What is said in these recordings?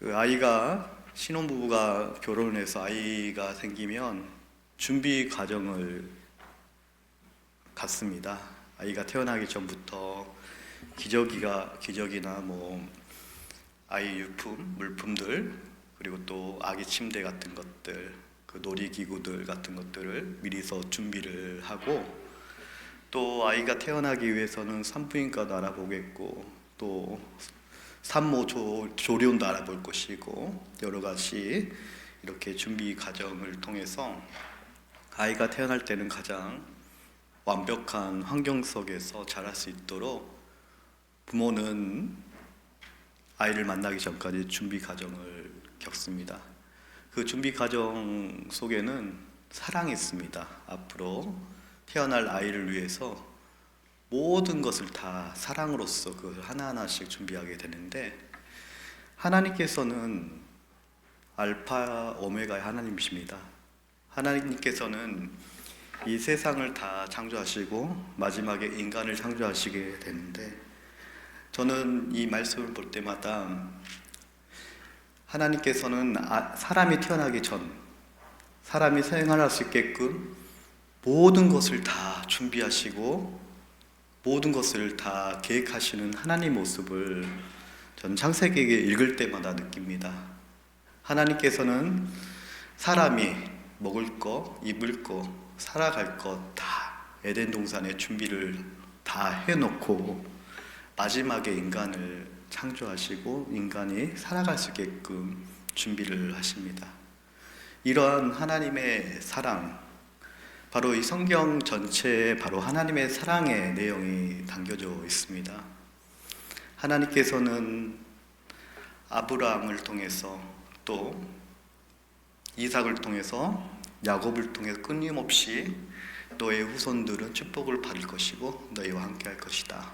아이가 신혼부부가 결혼해서 아이가 생기면 준비 과정을 갖습니다. 아이가 태어나기 전부터 기저귀나 아이 유품, 물품들, 그리고 또 아기 침대 같은 것들, 그 놀이기구들 같은 것들을 미리서 준비를 하고, 또 아이가 태어나기 위해서는 산부인과도 알아보겠고, 또 산모 조리원도 알아볼 것이고, 여러 가지 이렇게 준비 과정을 통해서 아이가 태어날 때는 가장 완벽한 환경 속에서 자랄 수 있도록 부모는 아이를 만나기 전까지 준비 과정을 겪습니다. 그 준비 과정 속에는 사랑이 있습니다. 앞으로 태어날 아이를 위해서 모든 것을 다 사랑으로서 그 하나하나씩 준비하게 되는데, 하나님께서는 알파 오메가의 하나님이십니다. 하나님께서는 이 세상을 다 창조하시고 마지막에 인간을 창조하시게 되는데, 저는 이 말씀을 볼 때마다 하나님께서는 사람이 태어나기 전, 사람이 생활할 수 있게끔 모든 것을 다 준비하시고 모든 것을 다 계획하시는 하나님 모습을 저는 창세기 읽을 때마다 느낍니다. 하나님께서는 사람이 먹을 거, 입을 거, 살아갈 것 다 에덴 동산에 준비를 다 해놓고 마지막에 인간을 창조하시고 인간이 살아갈 수 있게끔 준비를 하십니다. 이러한 하나님의 사랑, 바로 이 성경 전체에 바로 하나님의 사랑의 내용이 담겨져 있습니다. 하나님께서는 아브라함을 통해서, 또 이삭을 통해서, 야곱을 통해서 끊임없이 너의 후손들은 축복을 받을 것이고 너희와 함께 할 것이다.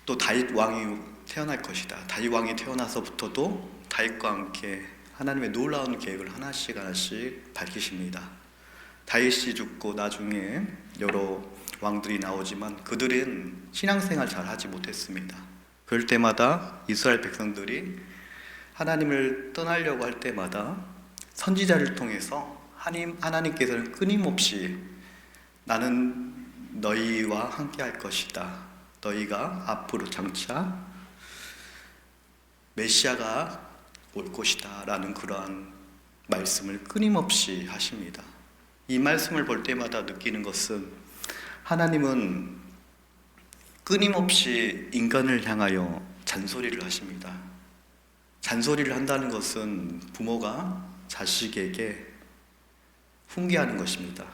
또 다윗 왕이 태어날 것이다. 다윗 왕이 태어나서부터도 다윗과 함께 하나님의 놀라운 계획을 하나씩 밝히십니다. 다윗이 죽고 나중에 여러 왕들이 나오지만 그들은 신앙생활 잘 하지 못했습니다. 그럴 때마다 이스라엘 백성들이 하나님을 떠나려고 할 때마다 선지자를 통해서 하나님께서는 끊임없이 나는 너희와 함께 할 것이다. 너희가 앞으로 장차 메시아가 올 것이다 라는 그러한 말씀을 끊임없이 하십니다. 이 말씀을 볼 때마다 느끼는 것은 하나님은 끊임없이 인간을 향하여 잔소리를 하십니다. 잔소리를 한다는 것은 부모가 자식에게 훈계하는 것입니다.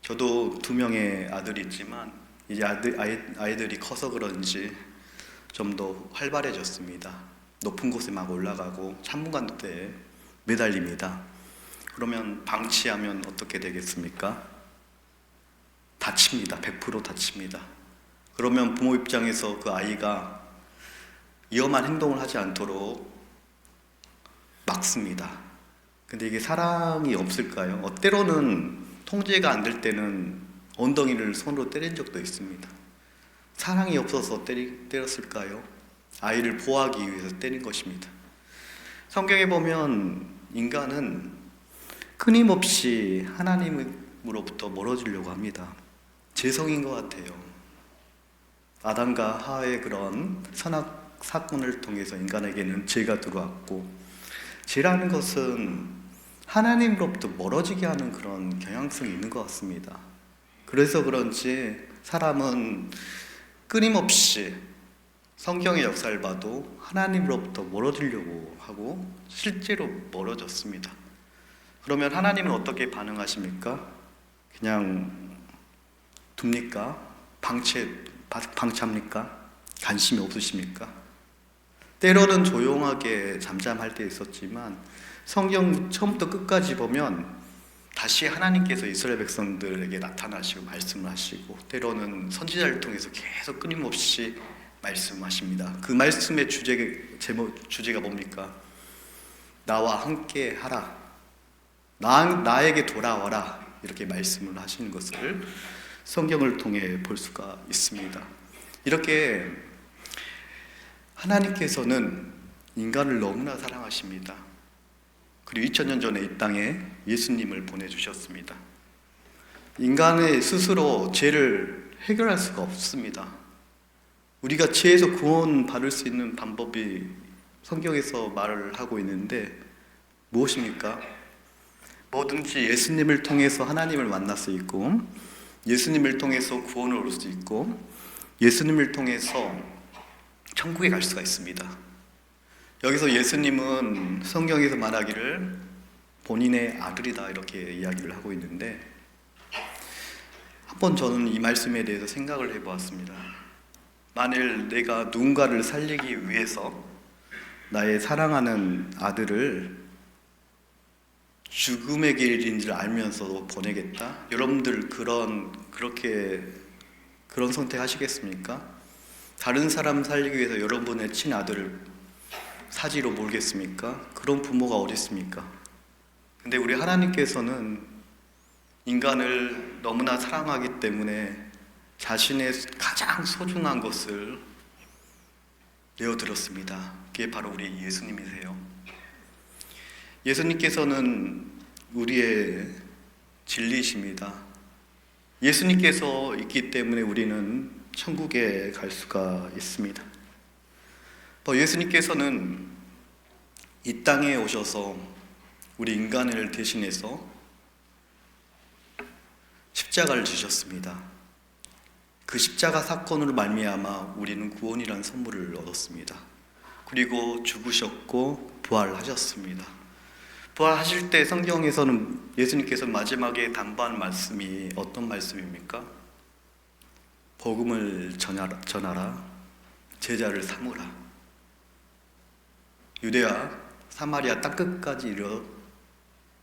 저도 2명의 아들이 있지만 이제 아이들이 커서 그런지 좀 더 활발해졌습니다. 높은 곳에 막 올라가고 천문관대에 매달립니다. 그러면 방치하면 어떻게 되겠습니까? 다칩니다. 100% 다칩니다. 그러면 부모 입장에서 그 아이가 위험한 행동을 하지 않도록 막습니다. 근데 이게 사랑이 없을까요? 때로는 통제가 안 될 때는 엉덩이를 손으로 때린 적도 있습니다. 사랑이 없어서 때렸을까요? 아이를 보호하기 위해서 때린 것입니다. 성경에 보면 인간은 끊임없이 하나님으로부터 멀어지려고 합니다. 죄성인 것 같아요. 아담과 하와의 그런 선악 사건을 통해서 인간에게는 죄가 들어왔고, 죄라는 것은 하나님으로부터 멀어지게 하는 그런 경향성이 있는 것 같습니다. 그래서 그런지 사람은 끊임없이 성경의 역사를 봐도 하나님으로부터 멀어지려고 하고 실제로 멀어졌습니다. 그러면 하나님은 어떻게 반응하십니까? 그냥 둡니까? 방치합니까? 관심이 없으십니까? 때로는 조용하게 잠잠할 때 있었지만 성경 처음부터 끝까지 보면 다시 하나님께서 이스라엘 백성들에게 나타나시고 말씀을 하시고, 때로는 선지자를 통해서 계속 끊임없이 말씀하십니다. 그 말씀의 주제가 뭡니까? 나와 함께 하라, 나에게 돌아와라, 이렇게 말씀을 하시는 것을 성경을 통해 볼 수가 있습니다. 이렇게 하나님께서는 인간을 너무나 사랑하십니다. 그리고 2000년 전에 이 땅에 예수님을 보내주셨습니다. 인간의 스스로 죄를 해결할 수가 없습니다. 우리가 죄에서 구원받을 수 있는 방법이 성경에서 말을 하고 있는데 무엇입니까? 뭐든지 예수님을 통해서 하나님을 만날 수 있고, 예수님을 통해서 구원을 얻을 수 있고, 예수님을 통해서 천국에 갈 수가 있습니다. 여기서 예수님은 성경에서 말하기를 본인의 아들이다 이렇게 이야기를 하고 있는데, 한번 저는 이 말씀에 대해서 생각을 해보았습니다. 만일 내가 누군가를 살리기 위해서 나의 사랑하는 아들을 죽음의 길인 줄 알면서도 보내겠다? 여러분들 그런 선택하시겠습니까? 다른 사람 살리기 위해서 여러분의 친아들을 사지로 몰겠습니까? 그런 부모가 어디 있습니까? 근데 우리 하나님께서는 인간을 너무나 사랑하기 때문에 자신의 가장 소중한 것을 내어드렸습니다. 그게 바로 우리 예수님이세요. 예수님께서는 우리의 진리이십니다. 예수님께서 있기 때문에 우리는 천국에 갈 수가 있습니다. 예수님께서는 이 땅에 오셔서 우리 인간을 대신해서 십자가를 지셨습니다. 그 십자가 사건으로 말미암아 우리는 구원이라는 선물을 얻었습니다. 그리고 죽으셨고 부활하셨습니다. 부활하실 때 성경에서는 예수님께서 마지막에 담보한 말씀이 어떤 말씀입니까? 복음을 전하라, 제자를 삼으라. 유대야, 사마리아 땅끝까지 이르러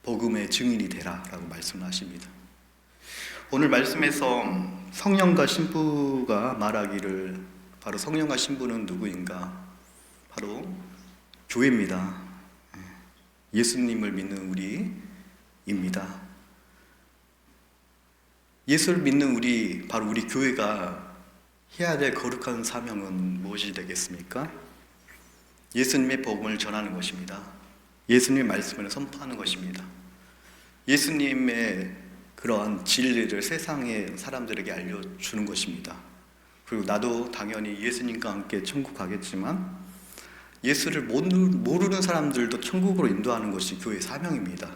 복음의 증인이 되라 라고 말씀하십니다. 오늘 말씀에서 성령과 신부가 말하기를, 바로 성령과 신부는 누구인가? 바로 교회입니다. 예수님을 믿는 우리입니다. 예수를 믿는 우리, 바로 우리 교회가 해야 될 거룩한 사명은 무엇이 되겠습니까? 예수님의 복음을 전하는 것입니다. 예수님의 말씀을 선포하는 것입니다. 예수님의 그러한 진리를 세상의 사람들에게 알려주는 것입니다. 그리고 나도 당연히 예수님과 함께 천국 가겠지만 예수를 모르는 사람들도 천국으로 인도하는 것이 교회의 사명입니다.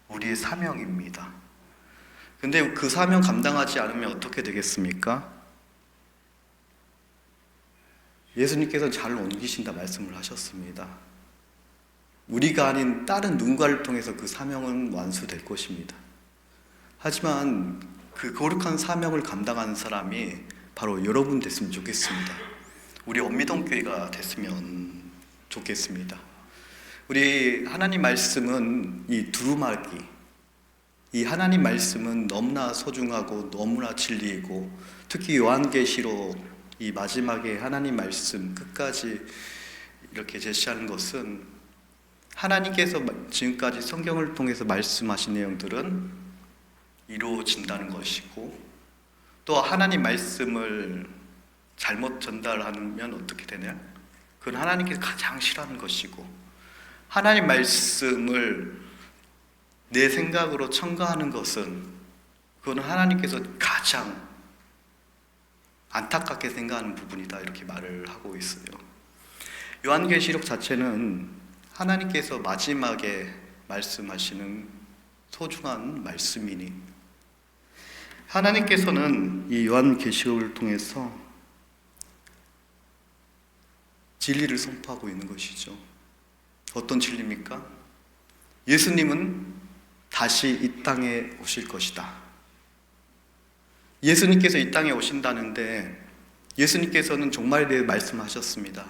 우리의 사명입니다. 근데 그 사명 감당하지 않으면 어떻게 되겠습니까? 예수님께서 잘 옮기신다 말씀을 하셨습니다. 우리가 아닌 다른 누군가를 통해서 그 사명은 완수될 것입니다. 하지만 그 거룩한 사명을 감당하는 사람이 바로 여러분 됐으면 좋겠습니다. 우리 엄미동교회가 됐으면 좋겠습니다. 우리 하나님 말씀은 이 두루마기, 이 하나님 말씀은 너무나 소중하고 너무나 진리이고, 특히 요한계시록 이 마지막에 하나님 말씀 끝까지 이렇게 제시하는 것은 하나님께서 지금까지 성경을 통해서 말씀하신 내용들은 이루어진다는 것이고, 또 하나님 말씀을 잘못 전달하면 어떻게 되냐? 그건 하나님께서 가장 싫어하는 것이고, 하나님 말씀을 내 생각으로 첨가하는 것은 그건 하나님께서 가장 안타깝게 생각하는 부분이다 이렇게 말을 하고 있어요. 요한계시록 자체는 하나님께서 마지막에 말씀하시는 소중한 말씀이니, 하나님께서는 이 요한계시록을 통해서 진리를 선포하고 있는 것이죠. 어떤 진리입니까? 예수님은 다시 이 땅에 오실 것이다. 예수님께서 이 땅에 오신다는데, 예수님께서는 종말에 대해 말씀하셨습니다.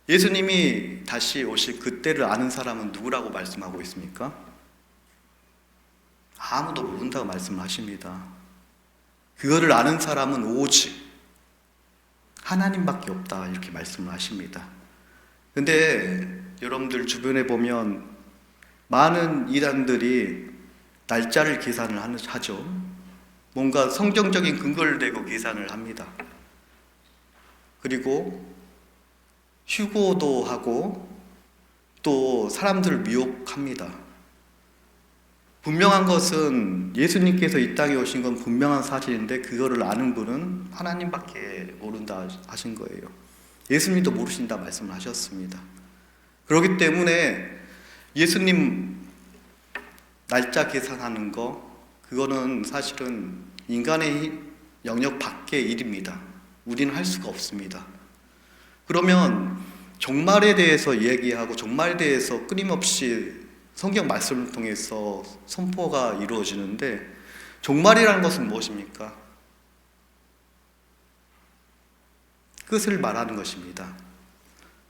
예수님이 다시 오실 그때를 아는 사람은 누구라고 말씀하고 있습니까? 아무도 모른다고 말씀하십니다. 그거를 아는 사람은 오직 하나님밖에 없다 이렇게 말씀을 하십니다. 근데 여러분들 주변에 보면 많은 이단들이 날짜를 계산을 하죠. 뭔가 성경적인 근거를 대고 계산을 합니다. 그리고 휴고도 하고 또 사람들을 미혹합니다. 분명한 것은 예수님께서 이 땅에 오신 건 분명한 사실인데 그거를 아는 분은 하나님밖에 모른다 하신 거예요. 예수님도 모르신다 말씀을 하셨습니다. 그렇기 때문에 예수님 날짜 계산하는 거, 그거는 사실은 인간의 영역 밖의 일입니다. 우리는 할 수가 없습니다. 그러면 종말에 대해서 얘기하고 종말에 대해서 끊임없이 성경 말씀을 통해서 선포가 이루어지는데, 종말이라는 것은 무엇입니까? 끝을 말하는 것입니다.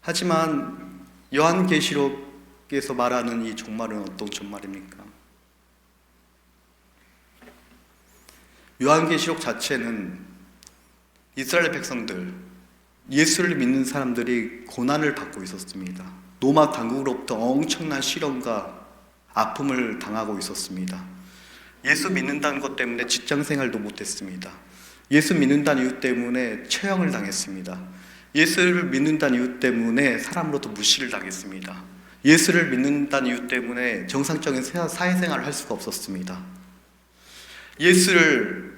하지만 요한계시록에서 말하는 이 종말은 어떤 종말입니까? 요한계시록 자체는 이스라엘 백성들, 예수를 믿는 사람들이 고난을 받고 있었습니다. 로마 당국으로부터 엄청난 시련과 아픔을 당하고 있었습니다. 예수 믿는다는 것 때문에 직장생활도 못했습니다. 예수 믿는다는 이유 때문에 처형을 당했습니다. 예수를 믿는다는 이유 때문에 사람으로부터 무시를 당했습니다. 예수를 믿는다는 이유 때문에 정상적인 사회생활을 할 수가 없었습니다. 예수를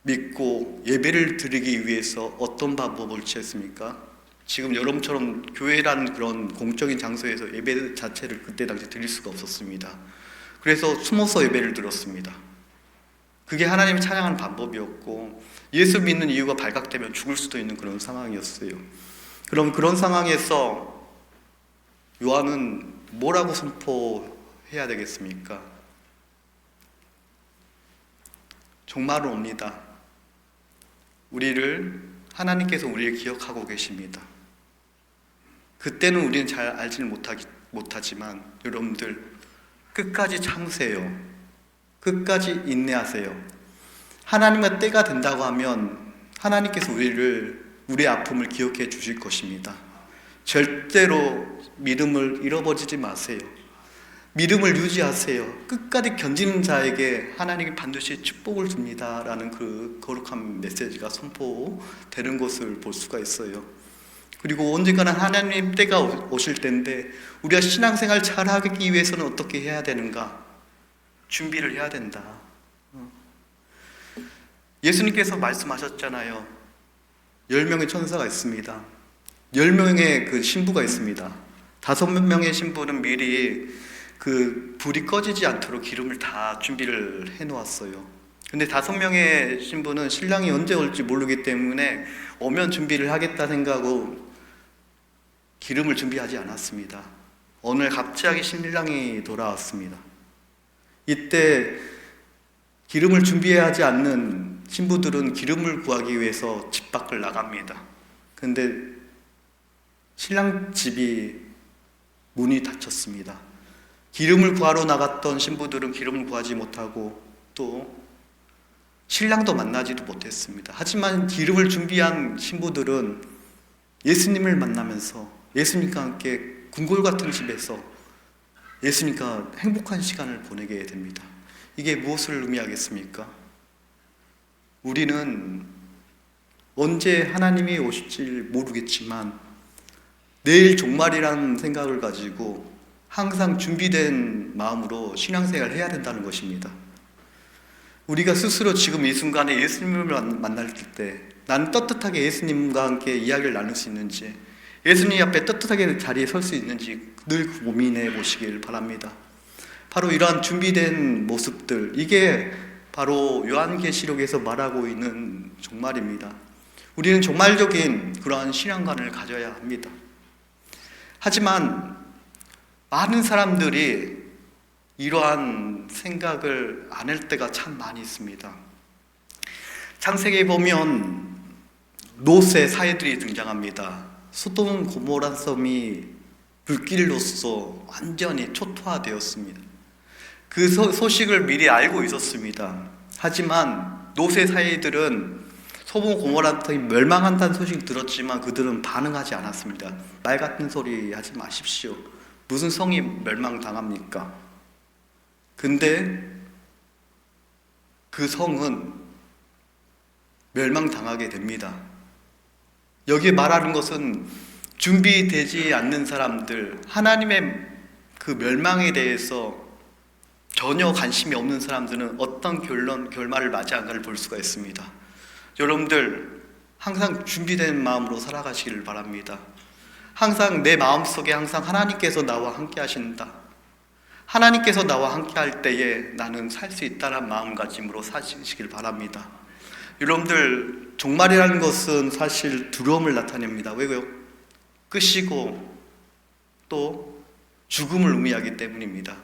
믿고 예배를 드리기 위해서 어떤 방법을 취했습니까? 지금 여러분처럼 교회라는 그런 공적인 장소에서 예배 자체를 그때 당시 드릴 수가 없었습니다. 그래서 숨어서 예배를 드렸습니다. 그게 하나님을 찬양하는 방법이었고, 예수 믿는 이유가 발각되면 죽을 수도 있는 그런 상황이었어요. 그럼 그런 상황에서 요한은 뭐라고 선포해야 되겠습니까? 종말은 옵니다. 하나님께서 우리를 기억하고 계십니다. 그때는 우리는 잘 알지는 못하지만 여러분들 끝까지 참으세요. 끝까지 인내하세요. 하나님의 때가 된다고 하면 하나님께서 우리의 아픔을 기억해 주실 것입니다. 절대로 믿음을 잃어버리지 마세요. 믿음을 유지하세요. 끝까지 견디는 자에게 하나님이 반드시 축복을 줍니다 라는 그 거룩한 메시지가 선포되는 것을 볼 수가 있어요. 그리고 언젠가는 하나님 때가 오실 때인데, 우리가 신앙생활 잘하기 위해서는 어떻게 해야 되는가? 준비를 해야 된다. 예수님께서 말씀하셨잖아요. 10명의 천사가 있습니다. 10명의 그 신부가 있습니다. 5명의 신부는 미리 그 불이 꺼지지 않도록 기름을 다 준비를 해 놓았어요. 근데 5명의 신부는 신랑이 언제 올지 모르기 때문에 오면 준비를 하겠다 생각하고 기름을 준비하지 않았습니다. 오늘 갑자기 신랑이 돌아왔습니다. 이때 기름을 준비하지 않는 신부들은 기름을 구하기 위해서 집 밖을 나갑니다. 근데 신랑 집이 문이 닫혔습니다. 기름을 구하러 나갔던 신부들은 기름을 구하지 못하고 또 신랑도 만나지도 못했습니다. 하지만 기름을 준비한 신부들은 예수님을 만나면서 예수님과 함께 궁궐 같은 집에서 예수님과 행복한 시간을 보내게 됩니다. 이게 무엇을 의미하겠습니까? 우리는 언제 하나님이 오실지 모르겠지만 내일 종말이라는 생각을 가지고 항상 준비된 마음으로 신앙생활을 해야 된다는 것입니다. 우리가 스스로 지금 이 순간에 예수님을 만날 때 나는 떳떳하게 예수님과 함께 이야기를 나눌 수 있는지, 예수님 앞에 떳떳하게 자리에 설 수 있는지 늘 고민해 보시길 바랍니다. 바로 이러한 준비된 모습들, 이게 바로 요한계시록에서 말하고 있는 종말입니다. 우리는 종말적인 그러한 신앙관을 가져야 합니다. 하지만 많은 사람들이 이러한 생각을 안 할 때가 참 많이 있습니다. 창세기에 보면 롯의 사회들이 등장합니다. 소돔 고모라 섬이 불길로서 완전히 초토화되었습니다. 그 소식을 미리 알고 있었습니다. 하지만 롯의 사회들은 소돔 고모라 섬이 멸망한다는 소식을 들었지만 그들은 반응하지 않았습니다. 말 같은 소리 하지 마십시오. 무슨 성이 멸망당합니까? 근데 그 성은 멸망당하게 됩니다. 여기에 말하는 것은 준비되지 않는 사람들, 하나님의 그 멸망에 대해서 전혀 관심이 없는 사람들은 어떤 결말을 맞이한가를 볼 수가 있습니다. 여러분들 항상 준비된 마음으로 살아가시기를 바랍니다. 항상 내 마음속에 항상 하나님께서 나와 함께 하신다, 하나님께서 나와 함께 할 때에 나는 살 수 있다는 마음가짐으로 사시길 바랍니다. 여러분들 종말이라는 것은 사실 두려움을 나타냅니다. 왜요? 끝이고 또 죽음을 의미하기 때문입니다.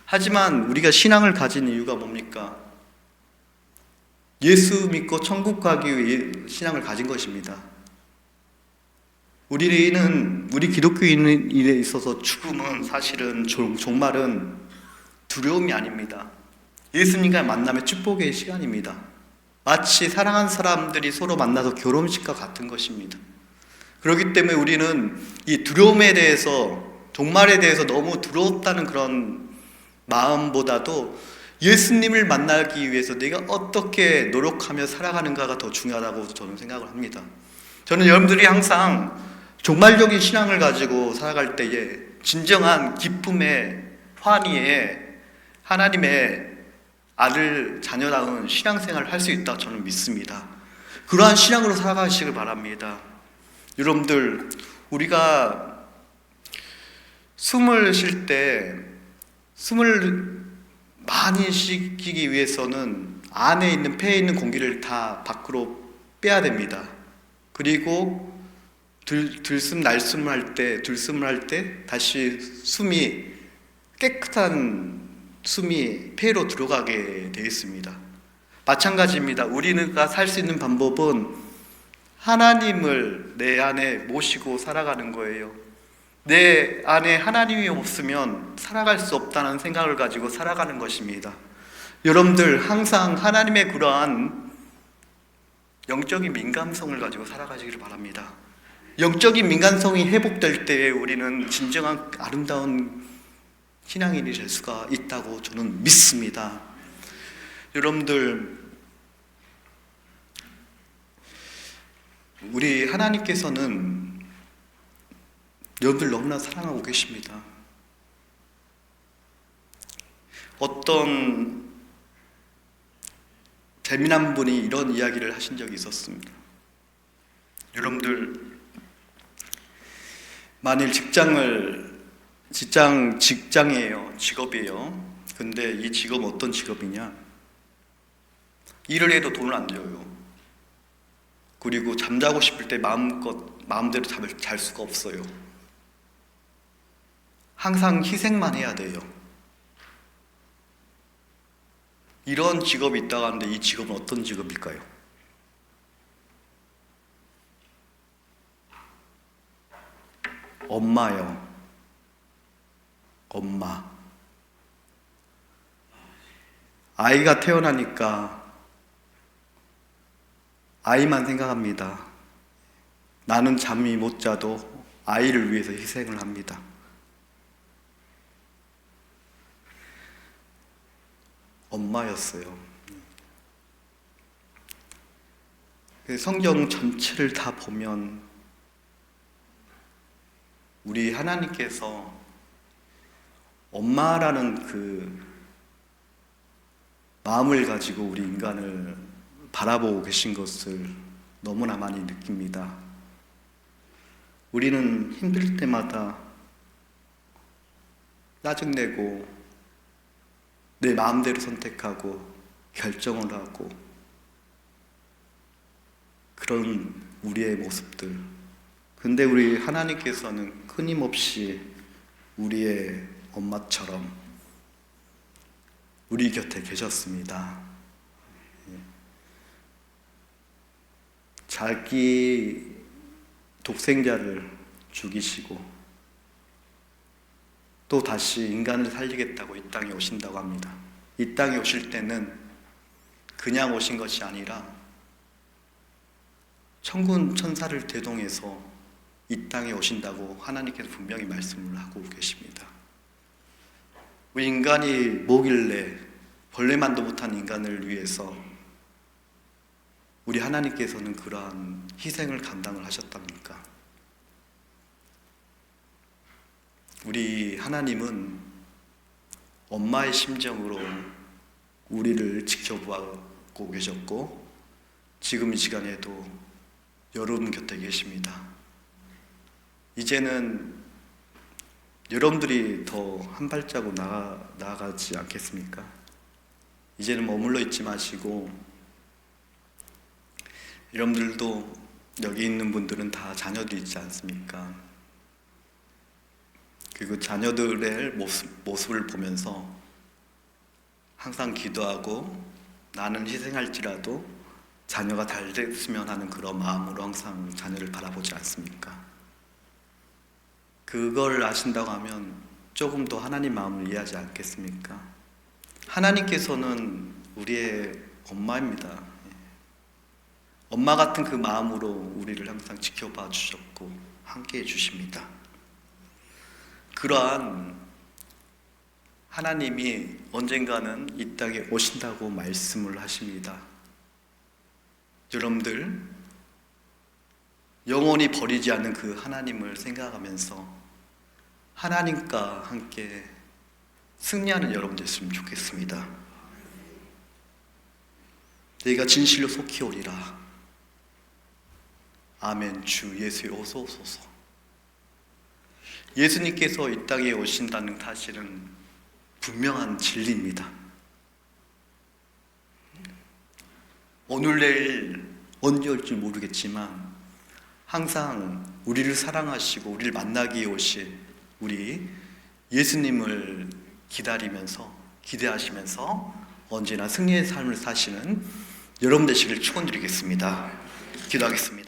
하지만 우리가 신앙을 가진 이유가 뭡니까? 예수 믿고 천국 가기 위해 신앙을 가진 것입니다. 우리 기독교인에 있어서 죽음은 사실은 종말은 두려움이 아닙니다. 예수님과 만남의 축복의 시간입니다. 마치 사랑하는 사람들이 서로 만나서 결혼식과 같은 것입니다. 그렇기 때문에 우리는 이 두려움에 대해서, 종말에 대해서 너무 두렵다는 그런 마음보다도 예수님을 만나기 위해서 내가 어떻게 노력하며 살아가는가가 더 중요하다고 저는 생각을 합니다. 저는 여러분들이 항상 종말적인 신앙을 가지고 살아갈 때에 진정한 기쁨의 환희에 하나님의 아들, 자녀다운 신앙생활을 할 수 있다고 저는 믿습니다. 그러한 신앙으로 살아가시길 바랍니다. 여러분들, 우리가 숨을 쉴 때 숨을 많이 쉬기 위해서는 안에 있는 폐에 있는 공기를 다 밖으로 빼야 됩니다. 그리고 들숨 날숨을 할 때 다시 숨이 깨끗한 숨이 폐로 들어가게 되어 있습니다. 마찬가지입니다. 우리가 살 수 있는 방법은 하나님을 내 안에 모시고 살아가는 거예요. 내 안에 하나님이 없으면 살아갈 수 없다는 생각을 가지고 살아가는 것입니다. 여러분들 항상 하나님의 그러한 영적인 민감성을 가지고 살아가시기를 바랍니다. 영적인 민감성이 회복될 때에 우리는 진정한 아름다운 신앙인이 될 수가 있다고 저는 믿습니다. 여러분들, 우리 하나님께서는 여러분들 너무나 사랑하고 계십니다. 어떤 재미난 분이 이런 이야기를 하신 적이 있었습니다. 여러분들, 만일 직장이에요. 직업이에요. 근데 이 직업은 어떤 직업이냐? 일을 해도 돈을 안 줘요. 그리고 잠자고 싶을 때 마음대로 잠을 잘 수가 없어요. 항상 희생만 해야 돼요. 이런 직업이 있다고 하는데 이 직업은 어떤 직업일까요? 엄마요. 엄마. 아이가 태어나니까 아이만 생각합니다. 나는 잠이 못 자도 아이를 위해서 희생을 합니다. 엄마였어요. 성경 전체를 다 보면 우리 하나님께서 엄마라는 그 마음을 가지고 우리 인간을 바라보고 계신 것을 너무나 많이 느낍니다. 우리는 힘들 때마다 짜증내고 내 마음대로 선택하고 결정을 하고 그런 우리의 모습들. 근데 우리 하나님께서는 끊임없이 우리의 엄마처럼 우리 곁에 계셨습니다. 자기 독생자를 죽이시고 또 다시 인간을 살리겠다고 이 땅에 오신다고 합니다. 이 땅에 오실 때는 그냥 오신 것이 아니라 천군 천사를 대동해서 이 땅에 오신다고 하나님께서 분명히 말씀을 하고 계십니다. 우리 인간이 뭐길래 벌레만도 못한 인간을 위해서 우리 하나님께서는 그러한 희생을 감당을 하셨답니까? 우리 하나님은 엄마의 심정으로 우리를 지켜보고 계셨고 지금 이 시간에도 여러분 곁에 계십니다. 이제는 여러분들이 더 한 발자국 나아가지 않겠습니까? 이제는 머물러 있지 마시고, 여러분들도 여기 있는 분들은 다 자녀도 있지 않습니까? 그리고 자녀들의 모습을 보면서 항상 기도하고 나는 희생할지라도 자녀가 잘 됐으면 하는 그런 마음으로 항상 자녀를 바라보지 않습니까? 그걸 아신다고 하면 조금 더 하나님 마음을 이해하지 않겠습니까? 하나님께서는 우리의 엄마입니다. 엄마 같은 그 마음으로 우리를 항상 지켜봐 주셨고 함께 해 주십니다. 그러한 하나님이 언젠가는 이 땅에 오신다고 말씀을 하십니다. 여러분들 영원히 버리지 않는 그 하나님을 생각하면서 하나님과 함께 승리하는 여러분 됐으면 좋겠습니다. 내가 진실로 속히 오리라. 아멘. 주 예수여 어서 오소서. 예수님께서 이 땅에 오신다는 사실은 분명한 진리입니다. 오늘 내일 언제 올지 모르겠지만 항상 우리를 사랑하시고 우리를 만나기 위해 오신 우리 예수님을 기다리면서 기대하시면서 언제나 승리의 삶을 사시는 여러분 되시길 축원드리겠습니다. 기도하겠습니다.